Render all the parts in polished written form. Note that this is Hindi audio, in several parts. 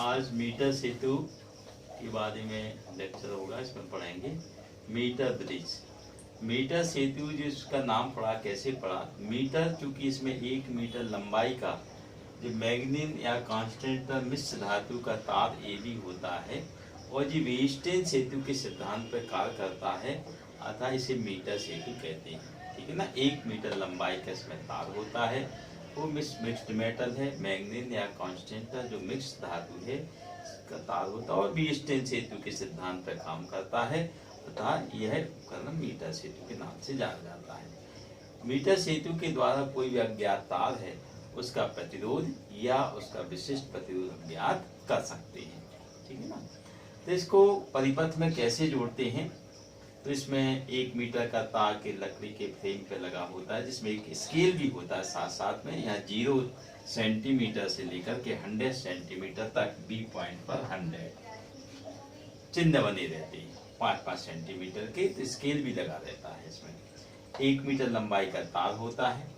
आज मीटर सेतु के बारे में लेक्चर होगा, इसमें पढ़ेंगे मीटर ब्रिज। मीटर सेतु जिसका नाम पड़ा, कैसे पड़ा? मीटर चूंकि इसमें 1 मीटर लंबाई का जो मैग्नीन या कांस्टेंट मिश्र धातु का तार AB होता है और जो वेस्टर्न सेतु के सिद्धांत पर कार्य करता है, अतः इसे मीटर सेतु कहते हैं। ठीक है ना। 1 मीटर लंबाई का इसमें तार होता है, वो मिक्स्ड मेटल है, मैग्नीन या कांस्टेंट जो मिक्स धातु है इसका तार होता है और वेस्टर्न सेतु के सिद्धांत पर काम करता है, अतः यह उपकरण मीटर सेतु के नाम से जाना जाता है। मीटर सेतु के द्वारा कोई भी अज्ञात तार है उसका प्रतिरोध या उसका विशिष्ट प्रतिरोध ज्ञात कर सकते हैं। ठीक है ना। तो इसको परिपथ में कैसे जोड़ते हैं? तो इसमें 1 मीटर का तार के लकड़ी के फ्रेम पे लगा होता है, जिसमें एक स्केल भी होता है साथ साथ में। यहाँ 0 सेंटीमीटर से लेकर के 100 सेंटीमीटर तक B पॉइंट पर 100 चिन्ह बने रहते हैं। 5-5 सेंटीमीटर के तो स्केल भी लगा रहता है। इसमें 1 मीटर लंबाई का तार होता है।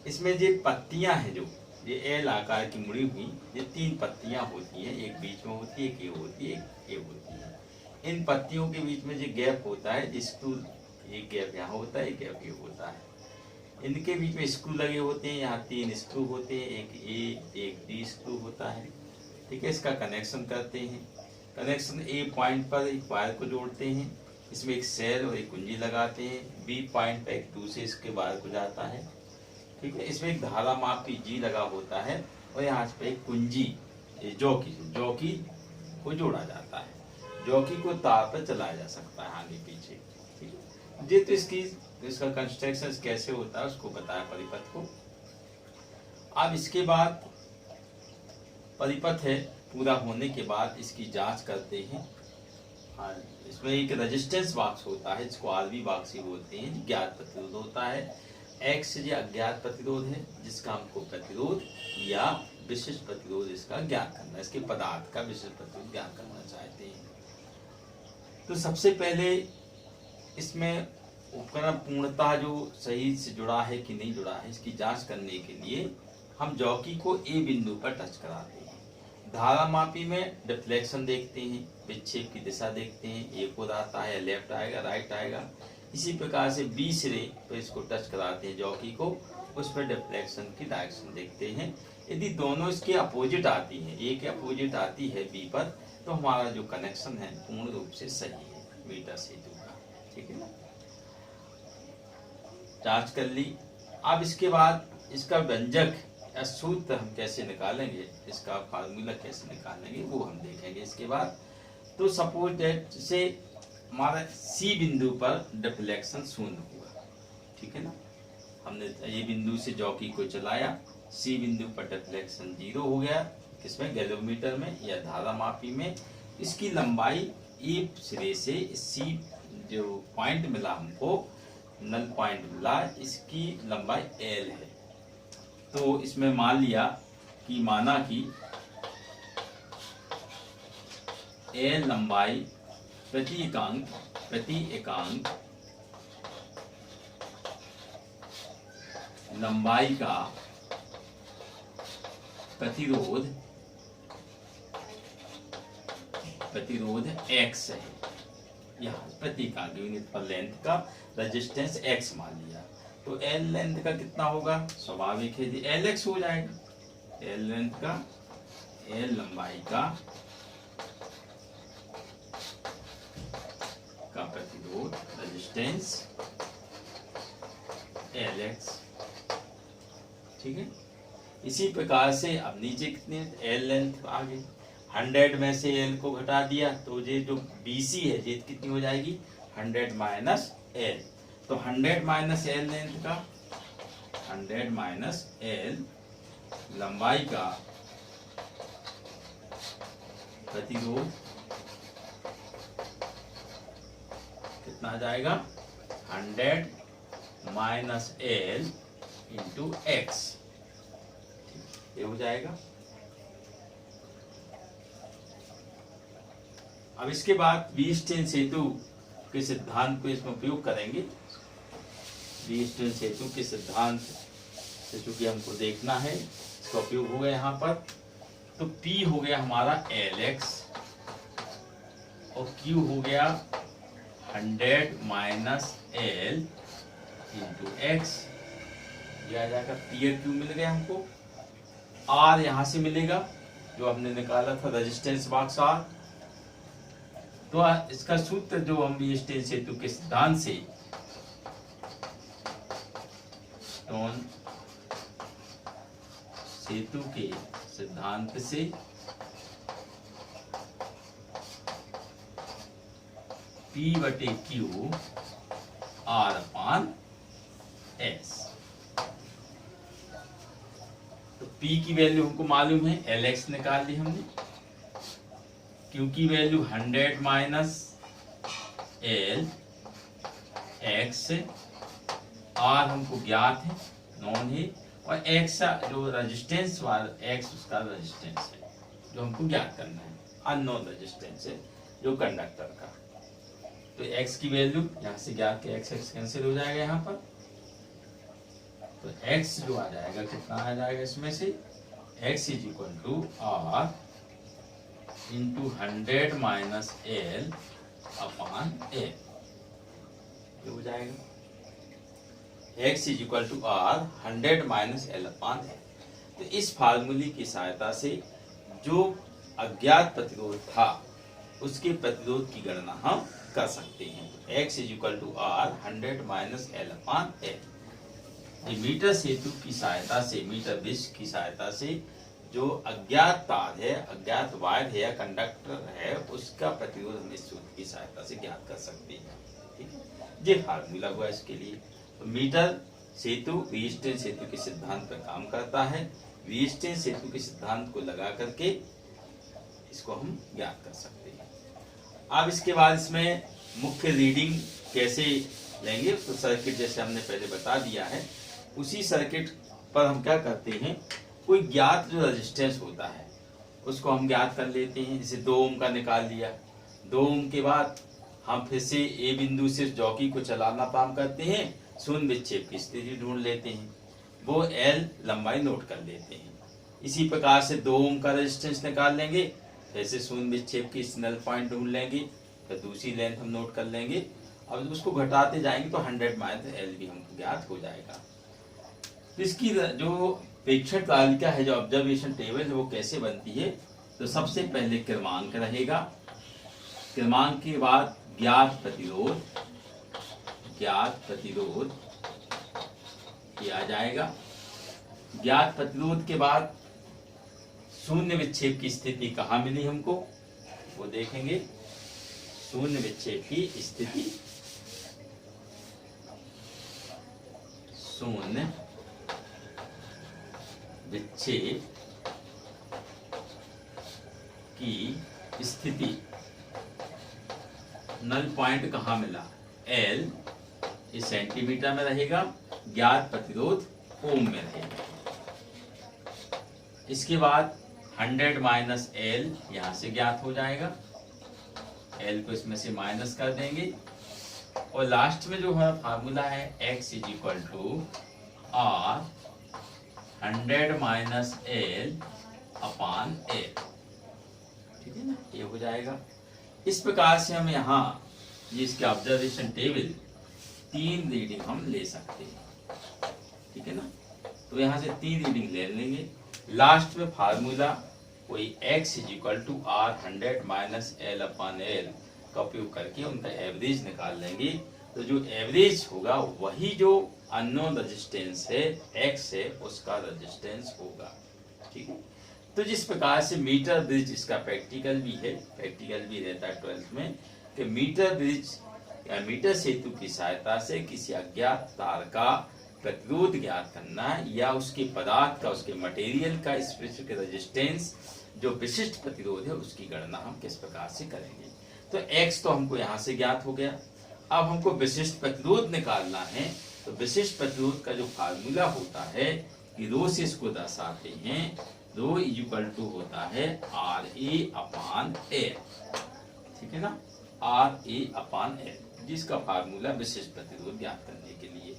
इसमें जो पत्तियां हैं, जो ये L आकार की मुड़ी हुई, ये 3 पत्तियां होती हैं। एक बीच में होती है, एक ये होती है, एक ये होती है। इन पत्तियों के बीच में जो गैप होता है, स्क्रू, एक गैप यहाँ होता है, एक गैप ये होता है। इनके बीच में स्क्रू लगे होते हैं। यहाँ 3 स्क्रू होते हैं, एक A एक D स्क्रू होता है। ठीक है। इसका कनेक्शन करते हैं। कनेक्शन A पॉइंट पर एक वायर को जोड़ते हैं, इसमें एक सेल और एक कुंजी लगाते हैं। B पॉइंट पर एक दूसरे इसके वायर को जाता है। ठीक है। इसमें एक धारा मापी G लगा होता है और यहाँ पे एक कुंजी जॉकी को जोड़ा जाता है। जॉकी को तार पर चलाया जा सकता है आगे पीछे। ठीक है। ये तो इसका कंस्ट्रक्शन कैसे होता है उसको बताया परिपथ को। अब इसके बाद परिपथ है पूरा होने के बाद इसकी जांच करते हैं। इसमें एक रेजिस्टेंस बॉक्स होता है, जिसको RB बॉक्स ही बोलते हैं। ज्ञात प्रतिरोध होता है। X जो अज्ञात प्रतिरोध है, जिसका हमको प्रतिरोध या विशिष्ट प्रतिरोध इसका ज्ञान करना, इसके पदार्थ का विशिष्ट प्रतिरोध ज्ञान करना चाहते हैं। तो सबसे पहले इसमें उपकरण पूर्णतः जो सही से जुड़ा है कि नहीं जुड़ा है, इसकी जांच करने के लिए हम जॉकी को A बिंदु पर टच कराते हैं। धारा मापी में डिफ्लेक्शन देखते हैं, विक्षेप की दिशा देखते हैं, एक ओर आता है, लेफ्ट आएगा, राइट आएगा। इसी प्रकार से B सिरे पर इसको टच कराते हैं जॉकी को, उस पर डिफ्लेक्शन की डायरेक्शन देखते हैं। यदि दोनों इसके अपोजिट आती हैं, A के अपोजिट आती है B पर, तो हमारा जो कनेक्शन है पूर्ण रूप से सही है मीटर सेतु का। ठीक है ना। जांच कर ली। अब इसके बाद इसका व्यंजक या सूत्र हम कैसे निकालेंगे, इसका फार्मूला कैसे निकालेंगे, वो हम देखेंगे इसके बाद। तो सपोज दैट से हमारा C बिंदु पर डिफ्लेक्शन शून्य हुआ। ठीक है ना। हमने A बिंदु से जॉकी को चलाया, C बिंदु पर डिफ्लेक्शन 0 हो गया। किसमें? गैल्वेमीटर में या धारा मापी में। इसकी लंबाई A सिरे से C जो पॉइंट मिला हमको, नल पॉइंट मिला, इसकी लंबाई L है। तो इसमें माना कि L लंबाई प्रति एकांक लंबाई का प्रतिरोध X है। यहाँ प्रति एकांक यूनिट पर लेंथ का रेजिस्टेंस X मान लिया। तो L लेंथ का कितना होगा? स्वाभाविक है जी LX हो जाएगा। L लेंथ का, L लंबाई का प्रतिरोध रेजिस्टेंस LX। ठीक है। इसी प्रकार से अब नीचे कितने L लेंथ आ गई, 100 में से L को घटा दिया तो ये जो BC है ये कितनी हो जाएगी? 100 माइनस L। तो 100 माइनस L लेंथ का, 100 माइनस L लंबाई का प्रतिरोध कितना आ जाएगा? 100 माइनस L इंटू X, ये हो जाएगा। अब इसके बाद व्हीटस्टीन सेतु के सिद्धांत को इसमें उपयोग करेंगे। व्हीटस्टीन सेतु के सिद्धांत से चूंकि हमको देखना है, इसका उपयोग होगा यहाँ पर। तो P हो गया हमारा LX और Q हो गया 100 माइनस L इंटू एक्स। ये आ जाएगा P और Q मिल गया हमको। R यहां से मिलेगा जो हमने निकाला था रेजिस्टेंस बॉक्स R। तो इसका सूत्र जो हम रेजिस्टेंस सेतु के सिद्धांत से स्टोन सेतु के सिद्धांत से P/Q R/S। तो P की वैल्यू हमको मालूम है, LX निकाल ली हमने। Q की value 100 minus L X। R हमको ज्ञात है, नॉन है, और X जो रेजिस्टेंस वाला X उसका रेजिस्टेंस है जो हमको ज्ञात करना है, अननोन रेजिस्टेंस है जो कंडक्टर का। तो X की वैल्यू यहाँ से ज्ञात के X कैंसिल हो जाएगा यहाँ पर। तो X जो आ जाएगा कितना आ जाएगा इसमें से, X is equal to R into 100 minus L upon L। ये हो जाएगा X is equal to R 100 minus L upon L। तो इस फार्मूले की सहायता से जो अज्ञात प्रतिरोध था उसके प्रतिरोध की गणना हम कर सकते हैं। X is equal to R 100 minus L upon L। ये मीटर सेतु की सहायता से, मीटर ब्रिज की सहायता से जो अज्ञात तार है, अज्ञात वायर है या कंडक्टर है, उसका प्रतिरोध हम इस सूत्र की सहायता से ज्ञात कर सकते हैं। ठीक है, ये फार्मूला हुआ इसके लिए। तो मीटर सेतु रेजिस्टेंस सेतु के सिद्धांत पर काम करता है। रेजिस्टेंस सेतु के सिद्धांत को लगा करके इसको हम ज्ञात कर सकते हैं। अब इसके बाद इसमें मुख्य रीडिंग कैसे लेंगे, तो सर्किट जैसे हमने पहले बता दिया है, उसी सर्किट पर हम क्या करते हैं, कोई ज्ञात जो रेजिस्टेंस होता है उसको हम ज्ञात कर लेते हैं। जैसे 2 ओम का निकाल लिया, 2 ओम के बाद हम फिर से ए बिंदु से जॉकी को चलाना काम करते हैं, शून्य विक्षेप की स्थिति ढूंढ लेते हैं, वो L लंबाई नोट कर लेते हैं। इसी प्रकार से 2 ओम का रेजिस्टेंस निकाल लेंगे, फिर से शून्य विक्षेप की स्नेल पॉइंट ढूंढ लेंगे, फिर दूसरी लेंथ हम नोट कर लेंगे। अब उसको घटाते जाएंगे तो 100 माइनस L भी हमको ज्ञात हो जाएगा। तो इसकी जो प्रेक्षण तालिका है, जो ऑब्जर्वेशन टेबल है, वो कैसे बनती है, तो सबसे पहले क्रमांक रहेगा, क्रमांक के बाद ज्ञात प्रतिरोध, ज्ञात प्रतिरोध ये आ जाएगा। ज्ञात प्रतिरोध के बाद शून्य विक्षेप की स्थिति कहाँ मिली हमको, वो देखेंगे। शून्य विक्षेप की स्थिति, शून्य विक्षेप की स्थिति, नल पॉइंट कहाँ मिला, L इस सेंटीमीटर में रहेगा, ज्ञात प्रतिरोध ओम में रहेगा। इसके बाद 100 माइनस L यहां से ज्ञात हो जाएगा, L को इसमें से माइनस कर देंगे, और लास्ट में जो हमारा फार्मूला है X is equal to R 100 minus L upon L। ठीक है ना, ये हो जाएगा। इस प्रकार से हम यहाँ इसके ऑब्जर्वेशन टेबल 3 रीडिंग हम ले सकते हैं। ठीक है ना, तो यहाँ से 3 रीडिंग ले लेंगे। लास्ट में फार्मूला कोई X is equal to R 100 minus L upon L का उपयोग करके उनका एवरेज निकाल लेंगे। तो जो एवरेज होगा वही जो अननोन रेजिस्टेंस है X है, उसका रेजिस्टेंस होगा। ठीक है, तो जिस प्रकार से मीटर ब्रिज, इसका प्रैक्टिकल भी है, प्रैक्टिकल भी रहता है 12th में, कि मीटर ब्रिज या मीटर सेतु की सहायता से किसी अज्ञात तार का प्रतिरोध ज्ञात करना या उसके पदार्थ का, उसके मटेरियल का स्पेसिफिक रेजिस्टेंस जो विशिष्ट प्रतिरोध है उसकी गणना हम किस प्रकार से करेंगे। तो X तो हमको यहाँ से ज्ञात हो गया। अब हमको विशिष्ट प्रतिरोध निकालना है। तो विशिष्ट प्रतिरोध का जो फार्मूला होता है कि रो से इसको दर्शाते हैं, रो इज इक्वल टू होता है RA अपॉन L। ठीक है ना, RA अपॉन L, जिसका फार्मूला विशिष्ट प्रतिरोध ज्ञात करने के लिए।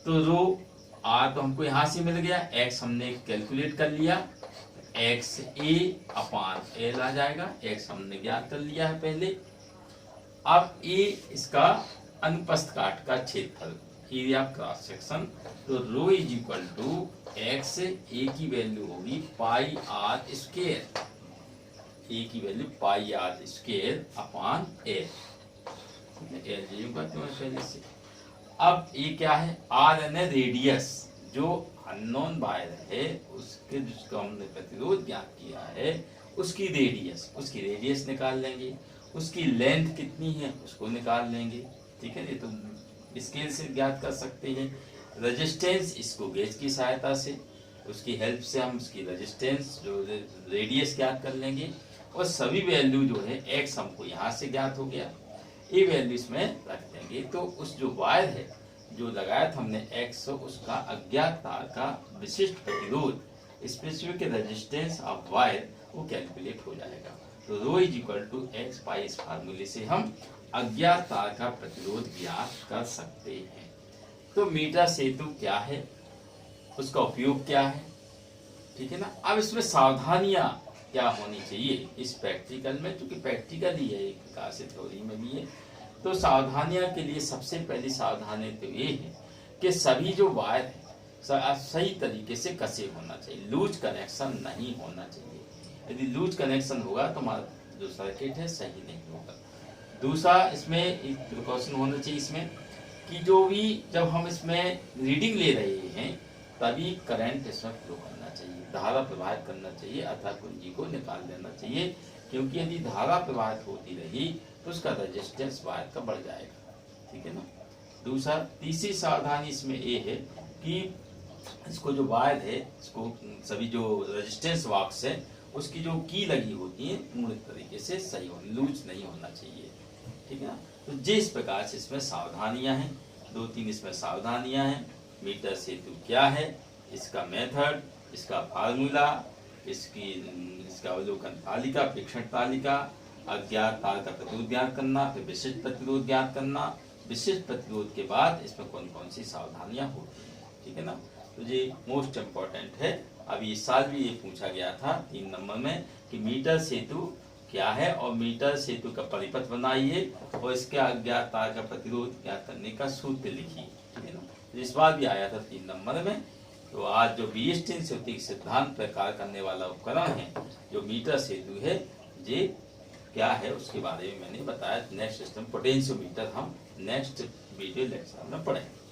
तो रो R तो हमको यहाँ से मिल गया, X हमने कैलकुलेट कर लिया, एक्स ए अपान एल आ जाएगा। एक्स हमने ज्ञात कर लिया है पहले। अब ए इसका अनुप्रस्थ काट का क्षेत्रफल, एरिया ऑफ क्रॉस सेक्शन। तो rho is equal to x, a की वैल्यू होगी पाई आर स्क्वायर, ए की value pi r square upon l, पहले से। अब ये क्या है, आर यानी रेडियस, जो अननोन वायर है उसके जिसको हमने प्रतिरोध ज्ञात किया है उसकी रेडियस निकाल लेंगे। उसकी लेंथ कितनी है उसको निकाल लेंगे। ठीक है, ये तो स्केल से ज्ञात कर सकते हैं। रेजिस्टेंस इसको गेज की सहायता से, उसकी हेल्प से हम उसकी रेजिस्टेंस जो रेडियस ज्ञात कर लेंगे। और सभी वैल्यू जो है एक्स हमको यहाँ से ज्ञात हो गया, ये वैल्यू इसमें रख देंगे। तो उस जो वायर है जो लगाया था हमने एक्स, उसका अज्ञात तार का विशिष्ट प्रतिरोध, स्पेसिफिक रेजिस्टेंस ऑफ वायर, वो कैलकुलेट हो जाएगा। तो rho is equal to x पाई, इस फार्मूले से हम अज्ञात तार का प्रतिरोध ज्ञात कर सकते हैं। तो मीटर सेतु क्या है, उसका उपयोग क्या है, ठीक है ना। अब इसमें सावधानियां क्या होनी चाहिए इस प्रैक्टिकल में, क्योंकि प्रैक्टिकल ही है एक प्रकार से, थ्योरी में भी है। तो सावधानियां के लिए सबसे पहली सावधानी तो ये है कि सभी जो वायर है सही तरीके से कसे होना चाहिए, लूज कनेक्शन नहीं होना चाहिए। यदि लूज कनेक्शन होगा तो हमारा जो सर्किट है सही नहीं होगा। दूसरा, इसमें एक प्रिकॉशन होना चाहिए इसमें कि जो भी जब हम इसमें रीडिंग ले रहे हैं तभी करंट इसमें फ्लो करना चाहिए, धारा प्रवाहित करना चाहिए, अर्थात कुंजी को निकाल देना चाहिए। क्योंकि यदि धारा प्रवाहित होती रही तो उसका रेजिस्टेंस वायर का बढ़ जाएगा। ठीक है ना। दूसरा, तीसरी सावधानी इसमें ये है कि इसको जो वायर है, इसको सभी जो रेजिस्टेंस बॉक्स है उसकी जो की लगी होती है पूर्ण तरीके से सही हो, लूज नहीं होना चाहिए। ठीक है ना। तो जिस प्रकार से इसमें सावधानियां हैं, 2-3 इसमें सावधानियां हैं। मीटर सेतु क्या है, इसका मेथड, इसका फार्मूला, इसका अवलोकन तालिका, प्रेक्षण तालिका, अज्ञात तार का प्रतिरोध ज्ञात करना, फिर विशिष्ट प्रतिरोध ज्ञात करना, विशिष्ट प्रतिरोध के बाद इसमें कौन कौन सी सावधानियां होती हैं। ठीक है ना। तो ये मोस्ट इम्पोर्टेंट है। अभी इस साल भी ये पूछा गया था 3 नंबर में कि मीटर सेतु क्या है और मीटर सेतु का परिपथ बनाइए और इसके अज्ञात तार का प्रतिरोध ज्ञात करने का सूत्र लिखिए। ठीक है ना। तो इस बार भी आया था 3 नंबर में। तो आज जो वीएसटीन श्रुति सिद्धांत पर कार्य करने वाला उपकरण है जो मीटर सेतु है, ये क्या है उसके बारे में मैंने बताया। नेक्स्ट सिस्टम पोटेंशियोमीटर हम नेक्स्ट वीडियो लेक्चर में पढ़ेंगे।